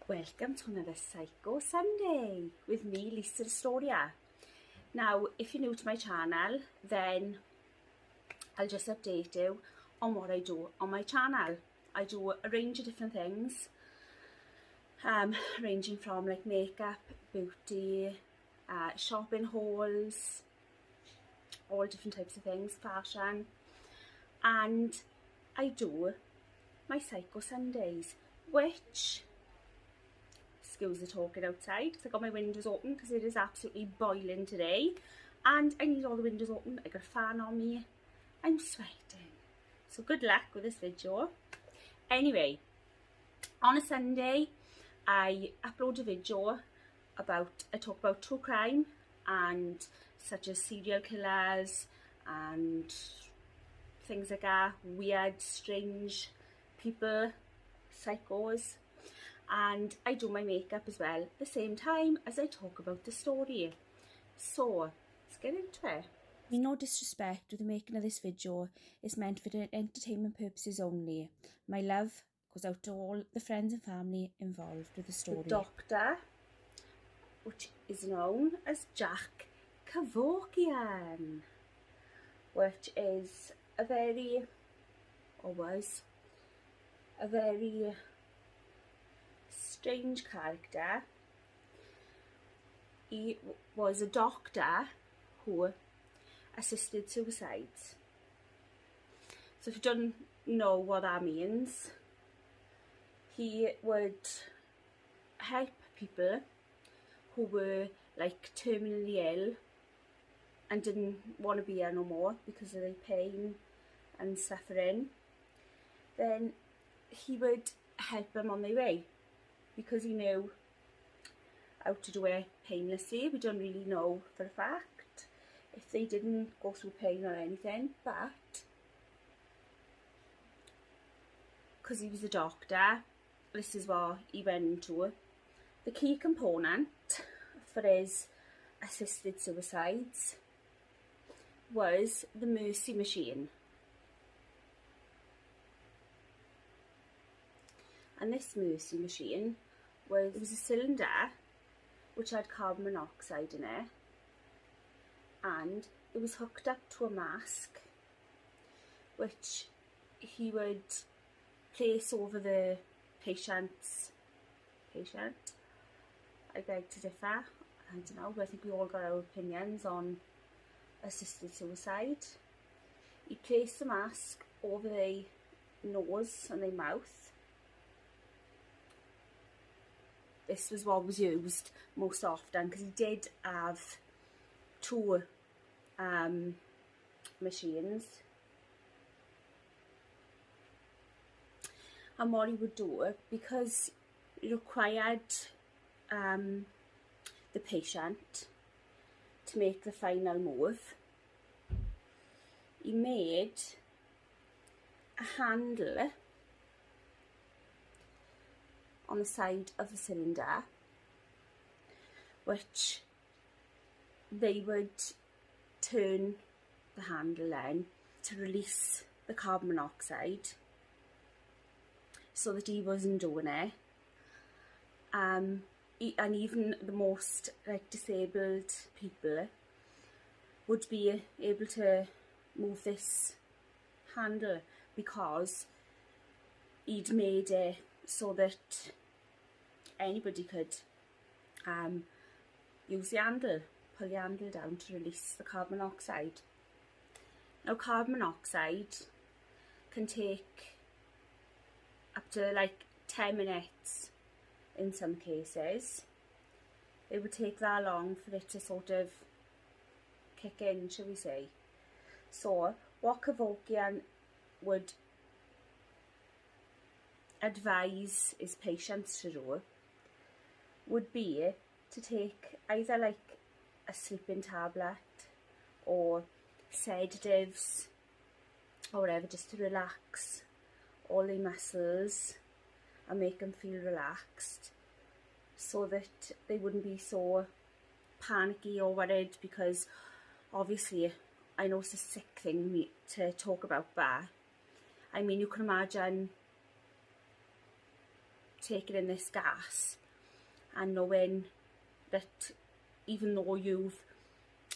Welcome to another Psycho Sunday with me, Lisa Storia. Now, if you're new to my channel, then I'll just update you on what I do on my channel. I do a range of different things, ranging from like makeup, beauty, shopping hauls, all different types of things, fashion, and I do my Psycho Sundays, which, excuse the talking outside because I got my windows open because it is absolutely boiling today and I need all the windows open. I got a fan on me, I'm sweating, so good luck with this video. Anyway, on a Sunday I upload a video I talk about true crime and such as serial killers and things like that, weird, strange people, psychos, and I do my makeup as well at the same time as I talk about the story. So let's get into it. No disrespect with the making of this video, it's meant for entertainment purposes only. My love goes out to all the friends and family involved with the story. The doctor, which is known as Jack Kevorkian, which is a very, or was a very strange character. He was a doctor who assisted suicides. So if you don't know what that means, he would help people who were like terminally ill and didn't want to be here no more because of their pain and suffering. Then he would help them on their way because he knew how to do it painlessly. We don't really know for a fact if they didn't go through pain or anything, but because he was a doctor, this is what he went into. The key component for his assisted suicides was the mercy machine. And this mercy machine was a cylinder which had carbon monoxide in it, and it was hooked up to a mask which he would place over the patient. I beg to differ, I don't know, but I think we all got our opinions on assisted suicide. He placed the mask over their nose and their mouth. This was what was used most often because he did have two machines. And what he would do, because it required the patient to make the final move, he made a handle on the side of the cylinder which they would turn the handle then to release the carbon monoxide so that he wasn't doing it. And even the most like disabled people would be able to move this handle because he'd made it so that anybody could use the handle, pull the handle down to release the carbon monoxide. Now carbon monoxide can take up to like 10 minutes in some cases. It would take that long for it to sort of kick in, shall we say. So what Kevorkian would advise his patients to do would be to take either like a sleeping tablet or sedatives or whatever, just to relax all their muscles and make them feel relaxed, so that they wouldn't be so panicky or worried, because obviously I know it's a sick thing to talk about, but I mean, you can imagine taking in this gas and knowing that even though you've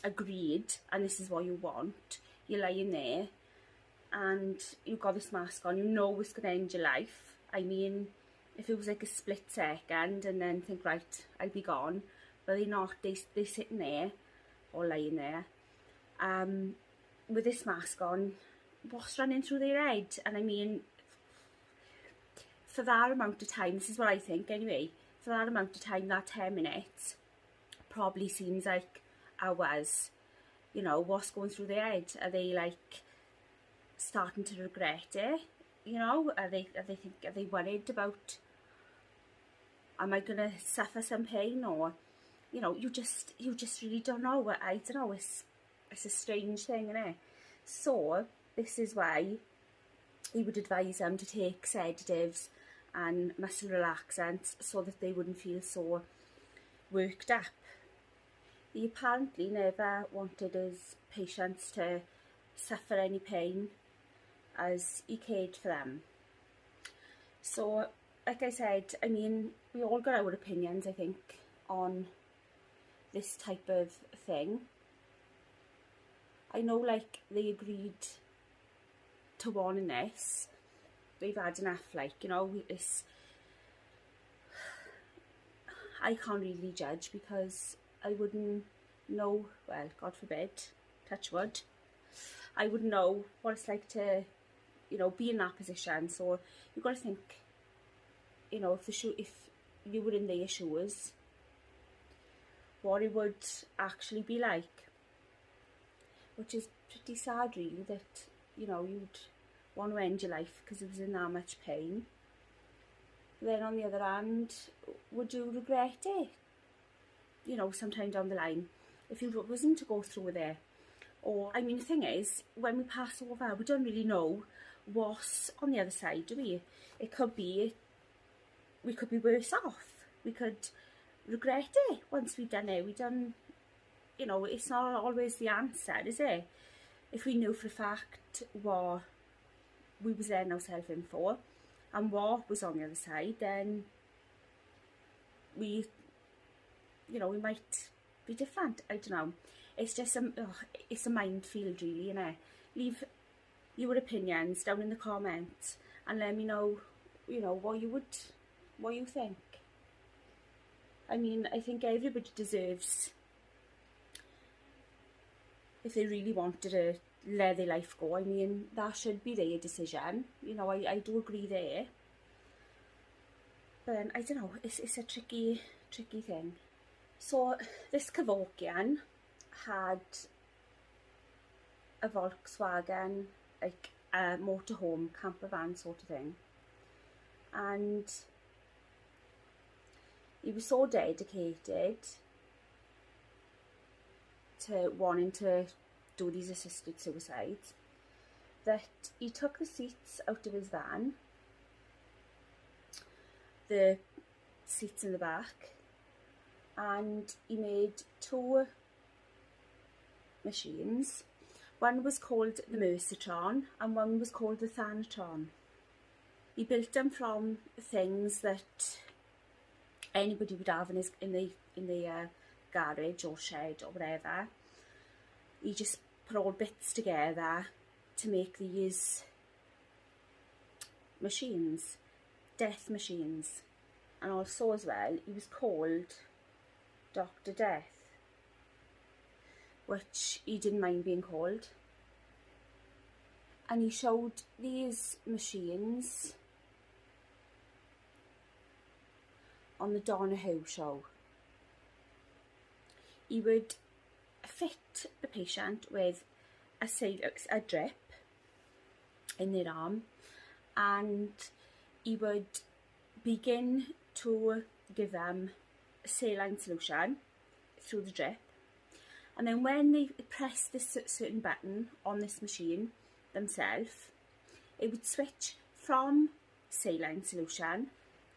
agreed and this is what you want, you're lying there and you've got this mask on, you know it's going to end your life. I mean, if it was like a split second and then think, right, I'll be gone, but they're not, they're sitting there or lying there with this mask on. What's running through their head? And I mean, for that amount of time, this is what I think anyway, for that amount of time, that 10 minutes probably seems like hours. You know, what's going through their head? Are they like starting to regret it? You know, are they worried about, am I gonna suffer some pain? Or, you know, you just really don't know. I don't know, it's a strange thing, isn't it? So this is why he would advise them to take sedatives and muscle relaxants so that they wouldn't feel so worked up. He apparently never wanted his patients to suffer any pain, as he cared for them. So, like I said, I mean, we all got our opinions, I think, on this type of thing. I know, like, they agreed to one in this. They've had enough, like, you know, it's, I can't really judge because I wouldn't know, well, God forbid, touch wood, I wouldn't know what it's like to, you know, be in that position. So you've got to think, you know, if you were in their shoes, what it would actually be like. Which is pretty sad, really, that, you know, you'd want to end your life because it was in that much pain. But then on the other hand, would you regret it? You know, sometime down the line, if you wasn't to go through with it. Or, I mean, the thing is, when we pass over, we don't really know what's on the other side, do we? It could be, we could be worse off. We could regret it once we've done it. We done, you know, it's not always the answer, is it? If we knew for a fact what we was letting ourselves in for and what was on the other side, then we, you know, we might be different. I don't know. It's just it's a minefield, really, innit? Leave your opinions down in the comments and let me know, you know, what you think. I mean, I think everybody deserves, if they really wanted to let their life go, I mean, that should be their decision. You know, I do agree there. But then, I don't know, it's a tricky thing. So, this Kevorkian had a Volkswagen, like a motorhome, camper van sort of thing. And he was so dedicated to wanting to do these assisted suicides that he took the seats out of his van, the seats in the back, and he made 2 machines. One was called the Mercitron and one was called the Thanatron. He built them from things that anybody would have in the garage or shed or whatever. He just put all bits together to make these machines, death machines. And also as well, he was called Dr. Death, which he didn't mind being called. And he showed these machines on the Donahue show. He would fit the patient with a drip in their arm, and he would begin to give them a saline solution through the drip, and then when they press this certain button on this machine themselves, it would switch from saline solution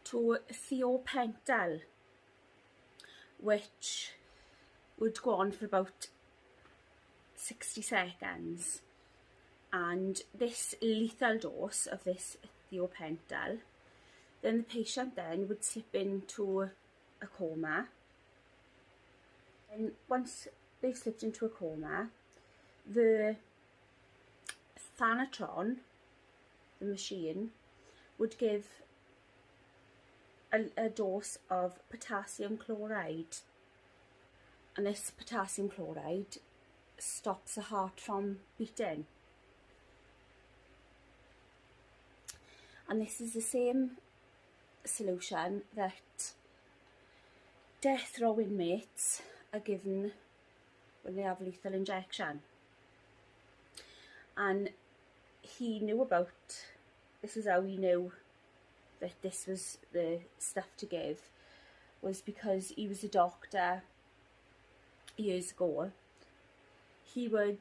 to thiopental, which would go on for about 60 seconds, and this lethal dose of this thiopental, then the patient then would slip into a coma. And once they've slipped into a coma, the thanatron, the machine, would give a dose of potassium chloride, and this potassium chloride stops the heart from beating. And this is the same solution that death row inmates are given when they have lethal injection. And he knew about, this is how he knew that this was the stuff to give, was because he was a doctor years ago. He would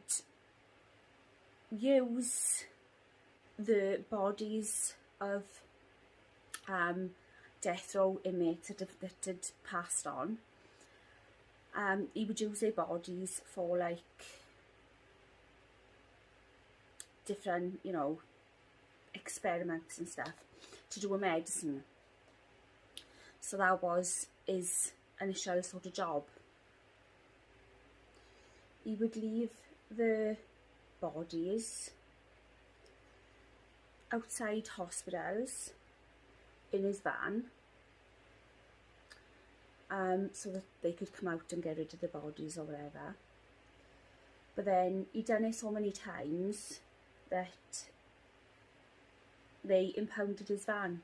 use the bodies of death row inmates that had passed on. He would use their bodies for like different, you know, experiments and stuff to do a medicine. So that was his initial sort of job. He would leave the bodies outside hospitals in his van, so that they could come out and get rid of the bodies or whatever. But then he'd done it so many times that they impounded his van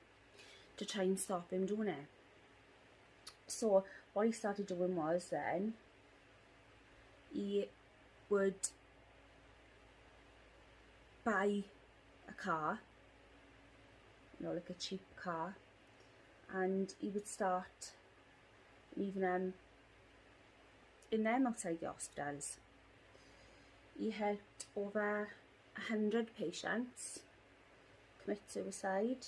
to try and stop him doing it. So what he started doing was then he would buy a car, you know, like a cheap car, and he would start leaving them in them outside the hospitals. He helped over 100 patients commit suicide.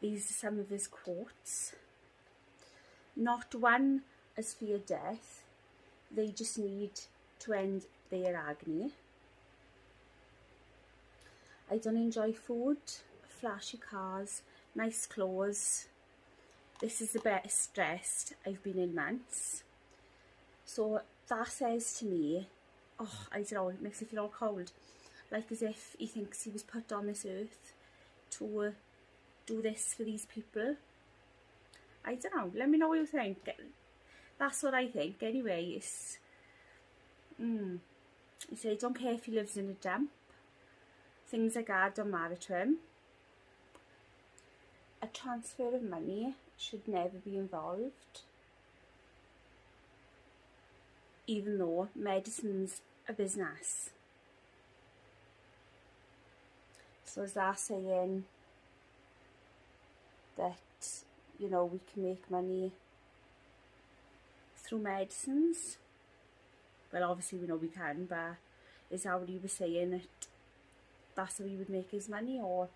These are some of his quotes. "Not one has feared death, they just need to end their agony. I don't enjoy food, flashy cars, nice clothes. This is the best stressed I've been in months." So that says to me, oh, I don't know, it makes me feel all cold. Like as if he thinks he was put on this earth to do this for these people. I don't know, let me know what you think. That's what I think anyway. It's, you say, I don't care if he lives in a dump. Things like that don't matter to him. A transfer of money should never be involved. Even though medicine's a business. So is that saying that, you know, we can make money through medicines? Well, obviously we know we can, but is that what he was saying, that that's how he would make his money, or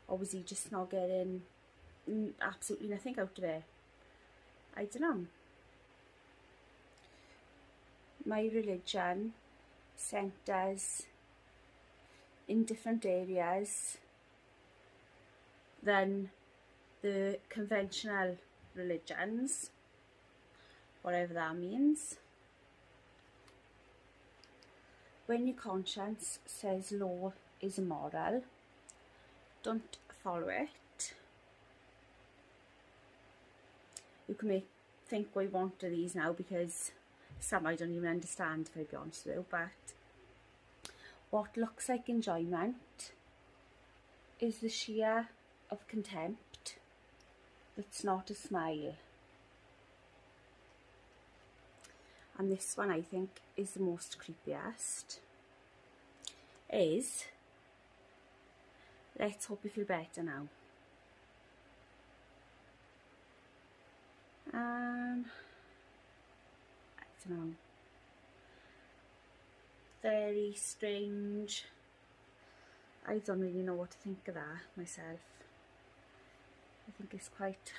was he just not getting absolutely nothing out of it? I don't know. My religion centres in different areas than the conventional religions, whatever that means. When your conscience says law is immoral, don't follow it. You can think what you want of these now, because some I don't even understand, if I be honest with you, but what looks like enjoyment is the sheer of contempt that's not a smile. And this one I think is the most creepiest. Is, let's hope you feel better now. I don't know. Very strange. I don't really know what to think of that myself. I think it's quite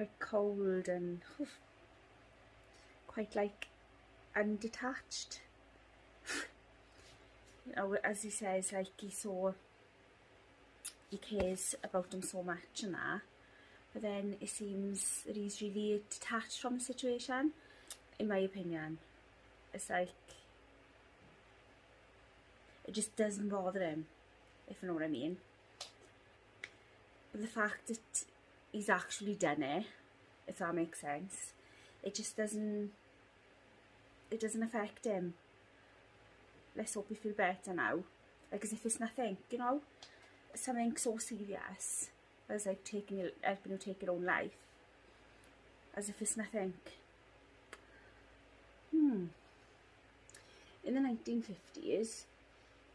quite cold and quite like undetached. You know, as he says, like he cares about him so much and that, but then it seems that he's really detached from the situation, in my opinion. It's like, it just doesn't bother him, if you know what I mean. But the fact that he's actually done it, if that makes sense, it just doesn't affect him. Let's hope he feels better now, like as if it's nothing, you know, something so serious as like helping you take your own life, as if it's nothing. In the 1950s,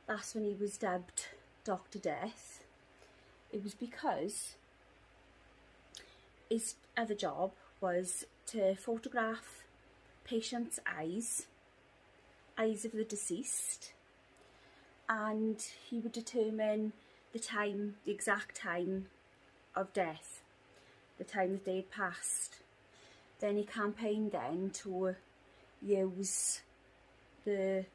that's when he was dubbed Dr. Death. It was because his other job was to photograph patients' eyes of the deceased, and he would determine the exact time of death, the time that they had passed. Then he campaigned then to use the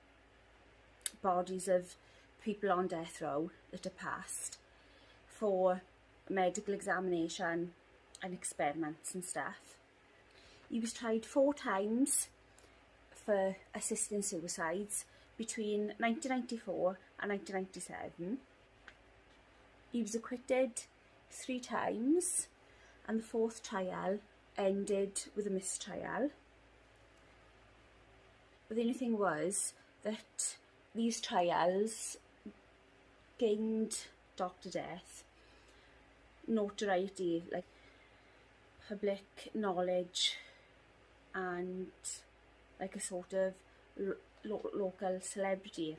bodies of people on death row that had passed for medical examination and experiments and stuff. He was tried 4 times for assisting suicides between 1994 and 1997. He was acquitted 3 times, and the 4th trial ended with a mistrial. But the only thing was that these trials gained Dr. Death notoriety, like public knowledge, and like a sort of local celebrity.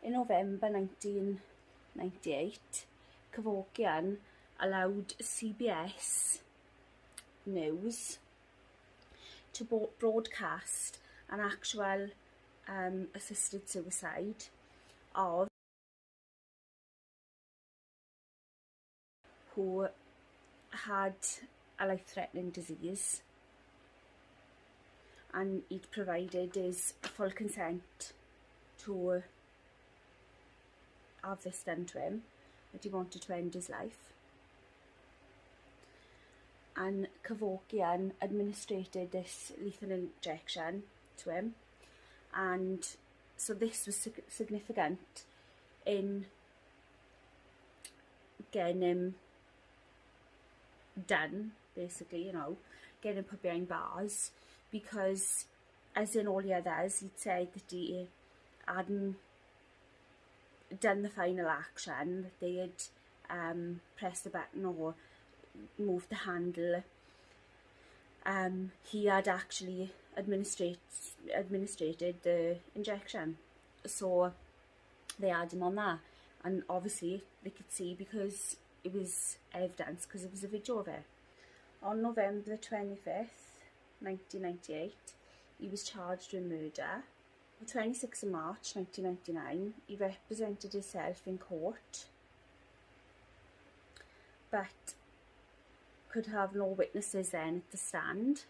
In November 1998, Kevorkian allowed CBS News to broadcast an actual assisted suicide of who had a life-threatening disease, and he'd provided his full consent to have this done to him, that he wanted to end his life. And Kevorkian administered this lethal injection to him, and so this was significant in getting him done, basically, you know, getting him put behind bars, because as in all the others, he'd said that he hadn't done the final action, that they had pressed the button or moved the handle. He had actually administered the injection, so they had him on that, and obviously they could see because it was evidence, because it was a video of it. On November 25th, 1998, he was charged with murder. On the 26th of March 1999, he represented himself in court, but could have no witnesses then at the stand.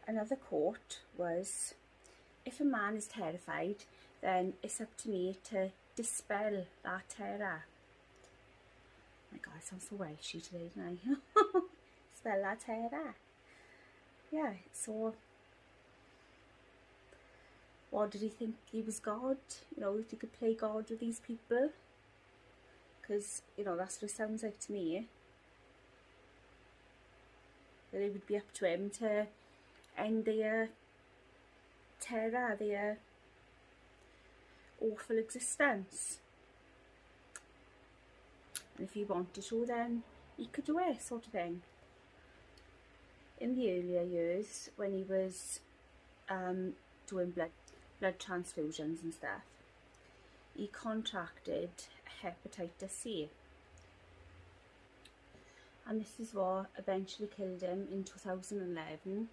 Another quote was, "If a man is terrified, then it's up to me to dispel that terror." Oh my god, I sound so Welshy today, don't I? Dispel that terror. Yeah, so what did he think? He was God? You know, that he could play God with these people? Because, you know, that's what it sounds like to me. That it would be up to him to end their terror, their awful existence. And if he wanted to, then he could do it, sort of thing. In the earlier years, when he was doing blood transfusions and stuff, he contracted hepatitis C, and this is what eventually killed him in 2011,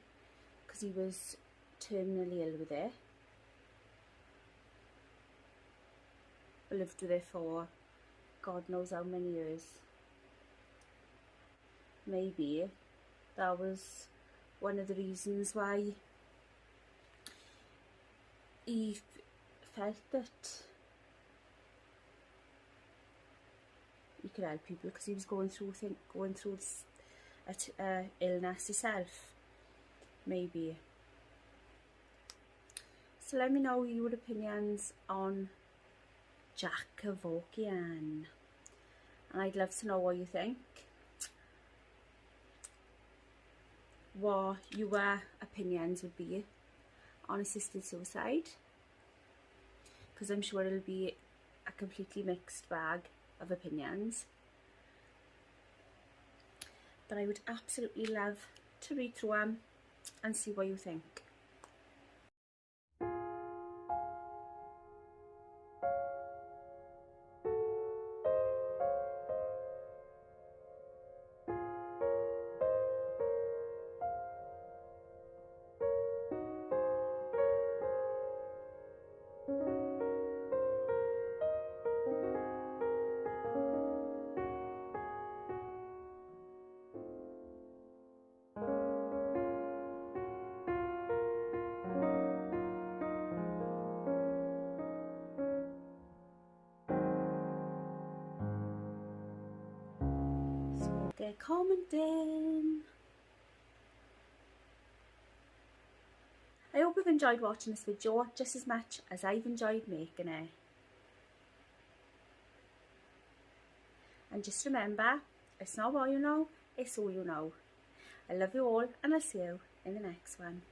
because he was terminally ill with it. Lived with it for God knows how many years. maybe that was one of the reasons why he felt that he could help people, because he was going through this illness himself, maybe. So let me know your opinions on Jack Kevorkian, and I'd love to know what you think, what your opinions would be on assisted suicide, because I'm sure it'll be a completely mixed bag of opinions. But I would absolutely love to read through them and see what you think. So get commenting. I hope you've enjoyed watching this video just as much as I've enjoyed making it. And just remember, it's not what you know, it's who you know. I love you all, and I'll see you in the next one.